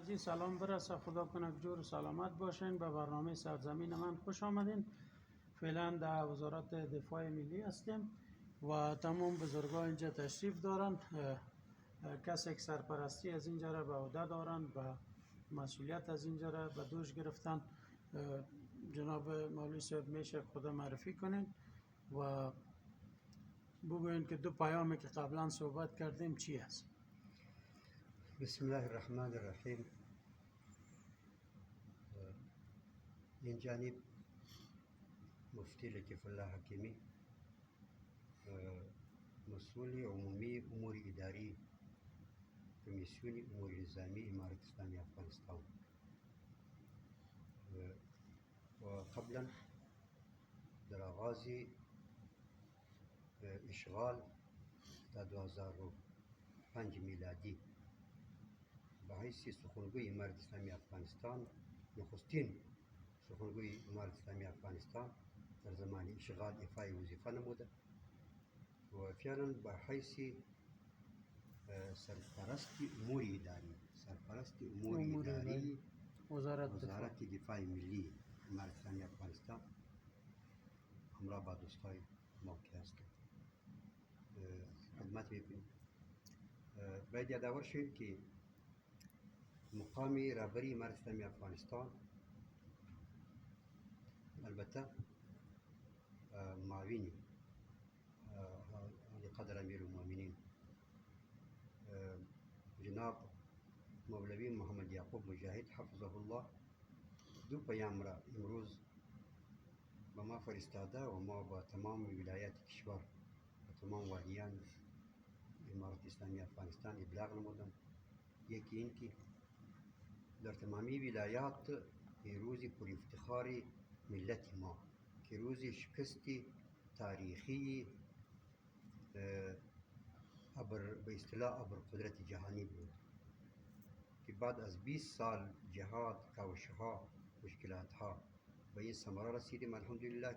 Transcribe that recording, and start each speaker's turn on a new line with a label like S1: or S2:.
S1: عرضی سلام برسه. خدا کنه جور سلامت باشین. به برنامه سرزمین من خوش آمدین. فعلا در وزارت دفاع ملی هستیم و تمام بزرگان اینجا تشریف دارن. کسی که سرپرستی از اینجا را به عهده دارن و مسئولیت از اینجا را به دوش گرفتن. جناب مولوی صاحب میشه خدا معرفی کنین و بگوین که دو پیامی که قبلا صحبت کردیم چی است.
S2: بسم الله الرحمن الرحیم. این جانب مفتی لطیف الله حکیمی، مسئول عمومی امور اداری کمیسیون امور نظامی امارت اسلامی افغانستان، و قبلا در آغاز اشغال در 2005 میلادی به حیث سخنگوی امارت اسلامی افغانستان، نخستین سخنگوی امارت اسلامی افغانستان در زمان اشغال افای وظیفه نموده و فعلا به حیث سرپرست امور اداری وزارت دفاع ملی امارت اسلامی افغانستان همراه با دوستای موقع هستیم. خدمت میکنیم. باید یادآور شویم که مقام رهبری امارت اسلامی افغانستان البته معاون قدر امیر المؤمنین جناب مولوی محمد یعقوب مجاهد حفظه الله دو پیام را امروز به ما فرستاده و ما با تمام ولایات کشور و تمام والیان امارت اسلامی افغانستان ابلاغ نمودم. یکی این که در تمامی ولایات روز پر افتخار ملت ما که روز شکست تاریخی به اصطلاح ابرقدرت جهانی بود که بعد از 20 سال جهاد، کاوش‌ها، مشکلات‌ها به این ثمره رسیدیم الحمدلله